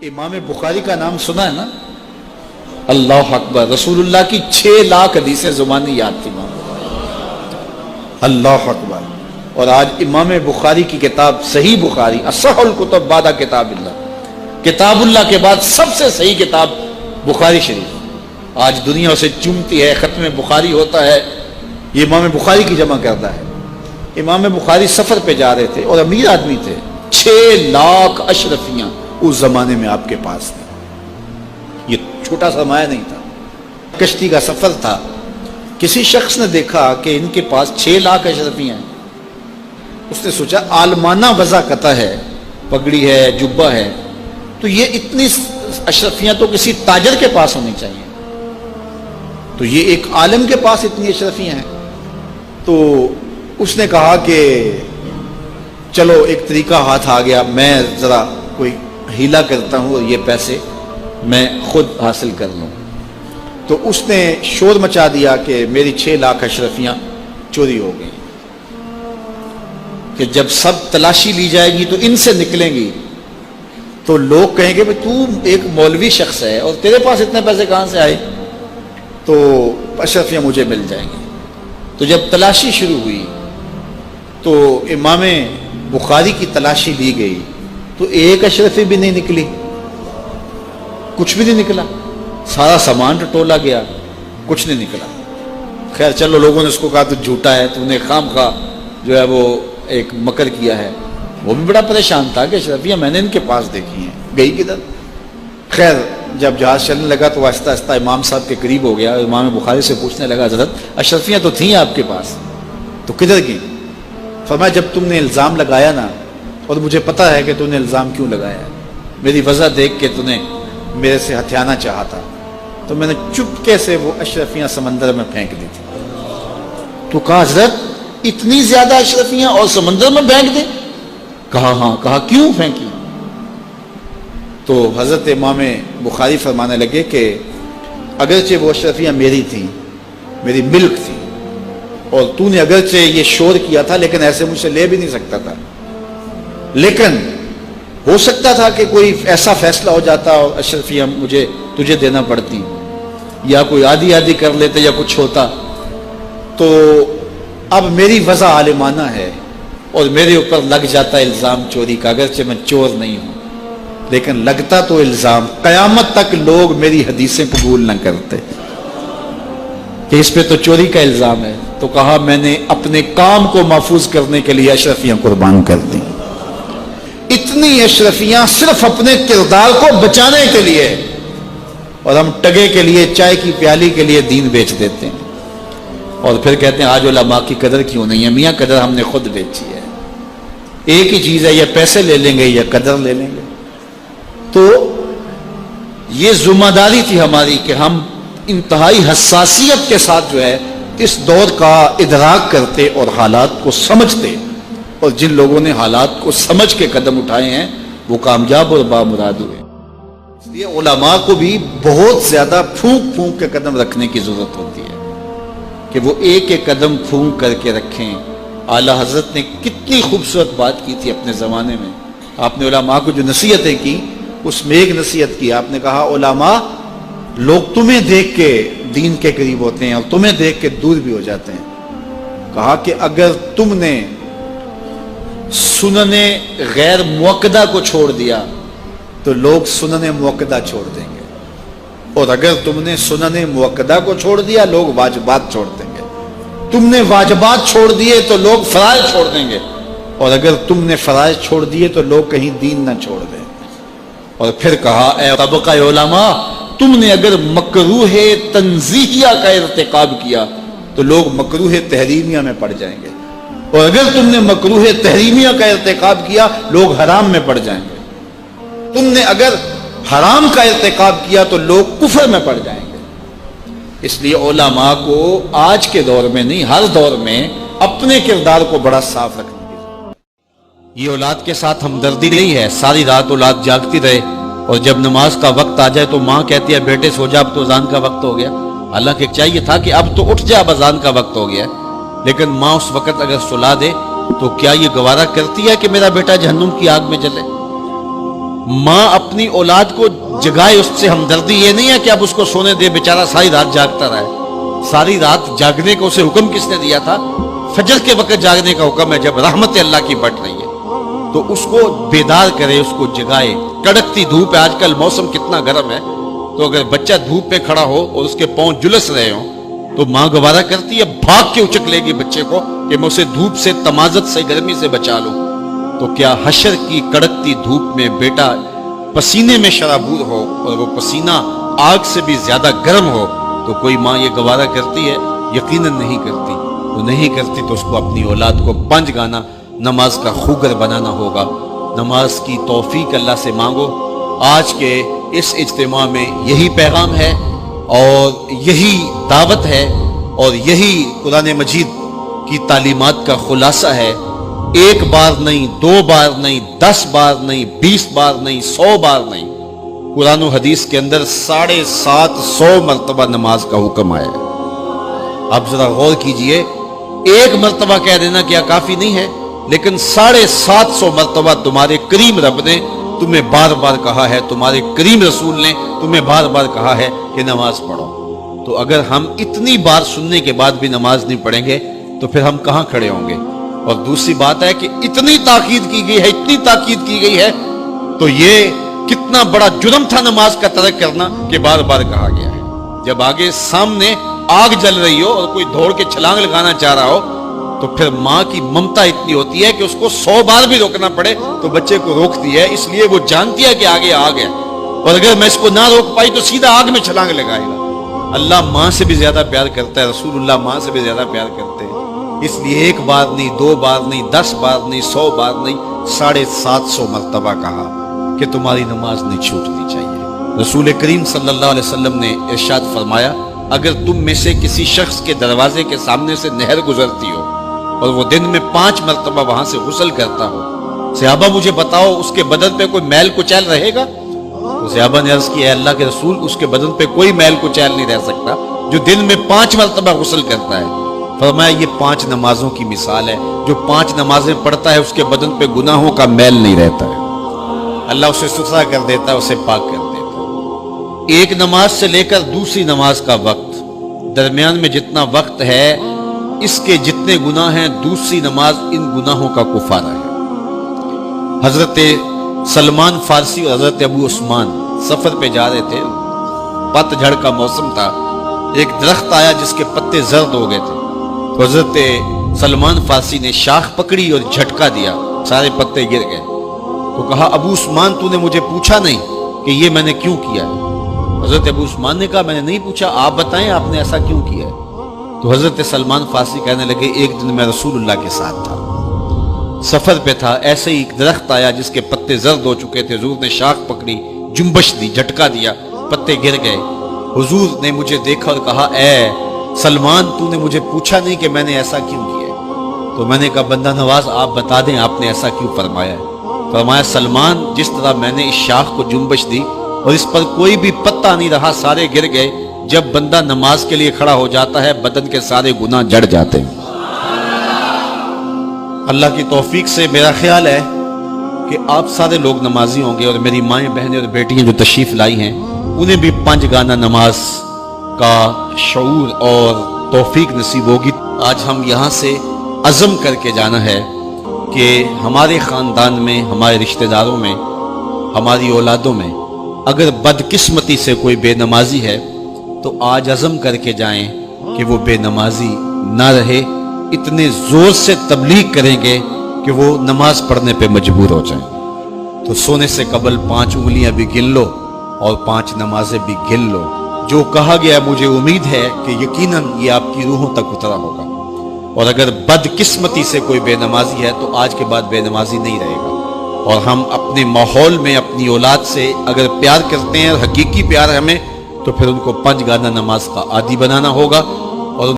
امام بخاری کا نام سنا ہے نا؟ اللہ اکبر، رسول اللہ کی 6 لاکھ حدیثیں زبانی یاد تھی امام بخاری، اللہ اکبر۔ اور آج امام بخاری کی کتاب صحیح بخاری، اصح الکتب بعد کتاب اللہ، کتاب اللہ کے بعد سب سے صحیح کتاب بخاری شریف، آج دنیا اسے چومتی ہے، ختم بخاری ہوتا ہے، یہ امام بخاری کی جمع کرتا ہے۔ امام بخاری سفر پہ جا رہے تھے اور امیر آدمی تھے، 6 لاکھ اشرفیاں اس زمانے میں آپ کے پاس تھے، یہ چھوٹا سرمایہ نہیں تھا، کشتی کا سفر تھا۔ کسی شخص نے دیکھا کہ ان کے پاس 6 لاکھ اشرفیاں ہیں، اس نے سوچا عالمانہ وضع قطع ہے، پگڑی ہے، جبہ ہے، تو یہ اتنی اشرفیاں تو کسی تاجر کے پاس ہونی چاہیے، تو یہ ایک عالم کے پاس اتنی اشرفیاں ہیں۔ تو اس نے کہا کہ چلو ایک طریقہ ہاتھ آ گیا، میں ذرا کوئی ہیلا کرتا ہوں اور یہ پیسے میں خود حاصل کر لوں۔ تو اس نے شور مچا دیا کہ میری 6 لاکھ اشرفیاں چوری ہو گئی، کہ جب سب تلاشی لی جائے گی تو ان سے نکلیں گی تو لوگ کہیں گے تو ایک مولوی شخص ہے اور تیرے پاس اتنے پیسے کہاں سے آئے، تو اشرفیاں مجھے مل جائیں گی۔ تو جب تلاشی شروع ہوئی تو امام بخاری کی تلاشی لی گئی تو ایک اشرفی بھی نہیں نکلی، کچھ بھی نہیں نکلا، سارا سامان ٹٹولا گیا، کچھ نہیں نکلا۔ خیر چلو، لوگوں نے اس کو کہا تو جھوٹا ہے، تو نے خام خواہ جو ہے وہ ایک مکر کیا ہے۔ وہ بھی بڑا پریشان تھا کہ اشرفیاں میں نے ان کے پاس دیکھی ہیں، گئی کدھر؟ خیر جب جہاز چلنے لگا تو آہستہ آہستہ امام صاحب کے قریب ہو گیا، امام بخاری سے پوچھنے لگا حضرت اشرفیاں تو تھیں آپ کے پاس، تو کدھر گئیں؟ فرمایا جب تم نے الزام لگایا نا، اور مجھے پتہ ہے کہ تم نے الزام کیوں لگایا ہے، میری وجہ دیکھ کے تم نے میرے سے ہتھیانا چاہا تھا، تو میں نے چپکے سے وہ اشرفیاں سمندر میں پھینک دی تھی۔ تو کہا حضرت اتنی زیادہ اشرفیاں اور سمندر میں پھینک دیں؟ کہا ہاں۔ کہا کیوں پھینکی؟ تو حضرت امام بخاری فرمانے لگے کہ اگرچہ وہ اشرفیاں میری تھیں، میری ملک تھی، اور تو نے اگرچہ یہ شور کیا تھا لیکن ایسے مجھ سے لے بھی نہیں سکتا تھا، لیکن ہو سکتا تھا کہ کوئی ایسا فیصلہ ہو جاتا اور اشرفیاں مجھے تجھے دینا پڑتی، یا کوئی آدھی آدھی کر لیتے یا کچھ ہوتا، تو اب میری وضع عالمانہ ہے اور میرے اوپر لگ جاتا الزام چوری کا، اگرچہ میں چور نہیں ہوں لیکن لگتا تو الزام، قیامت تک لوگ میری حدیثیں قبول نہ کرتے کہ اس پہ تو چوری کا الزام ہے۔ تو کہا میں نے اپنے کام کو محفوظ کرنے کے لیے اشرفیاں قربان کر دی، اتنی اشرفیاں صرف اپنے کردار کو بچانے کے لیے، اور ہم ٹگے کے لیے، چائے کی پیالی کے لیے دین بیچ دیتے ہیں، اور پھر کہتے ہیں آج علماء کی قدر کیوں نہیں ہے؟ میاں قدر ہم نے خود بیچی ہے، ایک ہی چیز ہے، یا پیسے لے لیں گے یا قدر لے لیں گے۔ تو یہ ذمہ داری تھی ہماری کہ ہم انتہائی حساسیت کے ساتھ جو ہے اس دور کا ادراک کرتے اور حالات کو سمجھتے، اور جن لوگوں نے حالات کو سمجھ کے قدم اٹھائے ہیں وہ کامیاب اور بامراد ہوئے۔ اس لیے علماء کو بھی بہت زیادہ پھونک پھونک کے قدم رکھنے کی ضرورت ہوتی ہے کہ وہ ایک ایک قدم پھونک کر کے رکھیں۔ اعلیٰ حضرت نے کتنی خوبصورت بات کی تھی اپنے زمانے میں، آپ نے علماء کو جو نصیحتیں کی اس میں ایک نصیحت کی، آپ نے کہا علماء لوگ تمہیں دیکھ کے دین کے قریب ہوتے ہیں اور تمہیں دیکھ کے دور بھی ہو جاتے ہیں۔ کہا کہ اگر تم نے سنن غیر موقدہ کو چھوڑ دیا تو لوگ سنن موقدہ چھوڑ دیں گے، اور اگر تم نے سنن موقدہ کو چھوڑ دیا لوگ واجبات چھوڑ دیں گے، تم نے واجبات چھوڑ دیے تو لوگ فرائض چھوڑ دیں گے، اور اگر تم نے فرائض چھوڑ دیے تو لوگ کہیں دین نہ چھوڑ دیں۔ اور پھر کہا اے طبقہ علماء، تم نے اگر مکروہ تنزیہیہ کا ارتکاب کیا تو لوگ مکروہ تحریمیہ میں پڑ جائیں گے، اور اگر تم نے مکروہ تحریمیہ کا ارتکاب کیا لوگ حرام میں پڑ جائیں گے، تم نے اگر حرام کا ارتکاب کیا تو لوگ کفر میں پڑ جائیں گے۔ اس لیے علماء کو آج کے دور میں نہیں، ہر دور میں اپنے کردار کو بڑا صاف رکھنا۔ یہ اولاد کے ساتھ ہمدردی نہیں ہے، ساری رات اولاد جاگتی رہے اور جب نماز کا وقت آ جائے تو ماں کہتی ہے بیٹے سو جا، اب تو اذان کا وقت ہو گیا، حالانکہ چاہیے تھا کہ اب تو اٹھ جا، اب اذان کا وقت ہو گیا، لیکن ماں اس وقت اگر سلا دے تو کیا یہ گوارا کرتی ہے کہ میرا بیٹا جہنم کی آگ میں جلے؟ ماں اپنی اولاد کو جگائے، اس سے ہمدردی یہ نہیں ہے کہ اب اس کو سونے دے، بیچارہ ساری رات جاگتا رہے. ساری رات جاگنے کا اسے حکم کس نے دیا تھا؟ فجر کے وقت جاگنے کا حکم ہے جب رحمت اللہ کی بٹ رہی ہے. تو اس کو بیدار کرے، اس کو جگائے. کڑکتی دھوپ ہے، آج کل موسم کتنا گرم ہے، تو اگر بچہ دھوپ پہ کھڑا ہو اور اس کے پاؤں جلس رہے ہوں تو ماں گوارا کرتی ہے، بھاگ کے اچک لے گی بچے کو کہ میں اسے دھوپ سے، تمازت سے، گرمی سے بچا لوں. تو کیا حشر کی کڑکتی دھوپ میں بیٹا پسینے میں شرابور ہو اور وہ پسینہ آگ سے بھی زیادہ گرم ہو تو کوئی ماں یہ گوارا کرتی ہے؟ یقیناً نہیں کرتی. تو نہیں کرتی تو اس کو اپنی اولاد کو 5 گانا نماز کا خوگر بنانا ہوگا. نماز کی توفیق اللہ سے مانگو. آج کے اس اجتماع میں یہی پیغام ہے اور یہی دعوت ہے اور یہی قرآن مجید کی تعلیمات کا خلاصہ ہے. 1 بار نہیں، 2 بار نہیں، 10 بار نہیں، 20 بار نہیں، 100 بار نہیں، قرآن و حدیث کے اندر 750 مرتبہ نماز کا حکم آیا ہے. آپ ذرا غور کیجئے، 1 مرتبہ کہہ دینا کیا کافی نہیں ہے؟ لیکن 750 مرتبہ تمہارے کریم رب نے تمہیں بار بار کہا ہے، تمہارے کریم رسول نے تمہیں بار بار کہا ہے کہ نماز پڑھو. تو اگر ہم اتنی بار سننے کے بعد بھی نماز نہیں پڑھیں گے تو پھر ہم کہاں کھڑے ہوں گے؟ اور دوسری بات ہے کہ اتنی تاکید کی گئی ہے، اتنی تاکید کی گئی ہے، تو یہ کتنا بڑا جرم تھا نماز کا ترک کرنا کہ بار بار کہا گیا ہے. جب آگے سامنے آگ جل رہی ہو اور کوئی دوڑ کے چھلانگ لگانا چاہ رہا ہو تو پھر ماں کی ممتا اتنی ہوتی ہے کہ اس کو 100 بار بھی روکنا پڑے تو بچے کو روکتی ہے، اس لیے وہ جانتی ہے کہ آگے آگ ہے، اور اگر میں اس کو نہ روک پائی تو سیدھا آگ میں چھلانگ لگائے گا. اللہ ماں سے بھی زیادہ پیار کرتا ہے، رسول اللہ ماں سے بھی زیادہ پیار کرتے ہیں. اس لیے 1 بار نہیں، 2 بار نہیں، 10 بار نہیں، 100 بار نہیں، 750 مرتبہ کہا کہ تمہاری نماز نہیں چھوٹنی چاہیے. رسول کریم صلی اللہ علیہ وسلم نے ارشاد فرمایا، اگر تم میں سے کسی شخص کے دروازے کے سامنے سے نہر گزرتی ہو اور وہ دن میں 5 مرتبہ وہاں سے غسل کرتا ہو، صحابہ مجھے بتاؤ اس کے بدن پہ کوئی میل کچیل رہے گا؟ تو صحابہ نے عرض کی، اے اللہ کے رسول، اس کے بدن پہ کوئی میل کچیل نہیں رہ سکتا جو دن میں 5 مرتبہ غسل کرتا ہے. فرمایا یہ 5 نمازوں کی مثال ہے، جو 5 نمازیں پڑھتا ہے اس کے بدن پہ گناہوں کا میل نہیں رہتا ہے، اللہ اسے ستھرا کر دیتا ہے، اسے پاک کر دیتا ہے. ایک نماز سے لے کر دوسری نماز کا وقت، درمیان میں جتنا وقت ہے اس کے جتنے گناہ ہیں، دوسری نماز ان گناہوں کا کفارہ ہے. حضرت سلمان فارسی اور حضرت ابو عثمان سفر پہ جا رہے تھے، پت جھڑ کا موسم تھا. ایک درخت آیا جس کے پتے زرد ہو گئے تھے، تو حضرت سلمان فارسی نے شاخ پکڑی اور جھٹکا دیا، سارے پتے گر گئے. تو کہا، ابو عثمان تو نے مجھے پوچھا نہیں کہ یہ میں نے کیوں کیا ہے؟ حضرت ابو عثمان نے کہا، میں نے نہیں پوچھا، آپ بتائیں آپ نے ایسا کیوں کیا ہے؟ تو حضرت سلمان فارسی کہنے لگے، ایک دن میں رسول اللہ کے ساتھ تھا، سفر پہ تھا، ایسے ہی ایک درخت آیا جس کے پتے زرد ہو چکے تھے، حضور نے شاخ پکڑی، جنبش دی، جھٹکا دیا، پتے گر گئے. حضور نے مجھے دیکھا اور کہا، اے سلمان تو نے مجھے پوچھا نہیں کہ میں نے ایسا کیوں کیا ہے؟ تو میں نے کہا، بندہ نواز آپ بتا دیں آپ نے ایسا کیوں فرمایا ہے؟ فرمایا، سلمان جس طرح میں نے اس شاخ کو جنبش دی اور اس پر کوئی بھی پتا نہیں رہا، سارے گر گئے، جب بندہ نماز کے لیے کھڑا ہو جاتا ہے بدن کے سارے گناہ جڑ جاتے ہیں. اللہ کی توفیق سے میرا خیال ہے کہ آپ سارے لوگ نمازی ہوں گے، اور میری مائیں، بہنیں اور بیٹیاں جو تشریف لائی ہیں انہیں بھی 5 گانا نماز کا شعور اور توفیق نصیب ہوگی. آج ہم یہاں سے عزم کر کے جانا ہے کہ ہمارے خاندان میں، ہمارے رشتہ داروں میں، ہماری اولادوں میں اگر بدقسمتی سے کوئی بے نمازی ہے تو آج عزم کر کے جائیں کہ وہ بے نمازی نہ رہے. اتنے زور سے تبلیغ کریں گے کہ وہ نماز پڑھنے پہ مجبور ہو جائیں. تو سونے سے قبل 5 انگلیاں بھی گن لو اور 5 نمازیں بھی گن لو. جو کہا گیا مجھے امید ہے کہ یقیناً یہ آپ کی روحوں تک اترا ہوگا. اور اگر بدقسمتی سے کوئی بے نمازی ہے تو آج کے بعد بے نمازی نہیں رہے گا. اور ہم اپنے ماحول میں اپنی اولاد سے اگر پیار کرتے ہیں، حقیقی پیار ہمیں، تو پھر ان کو 5 گانا نماز کا عادی بنانا ہوگا.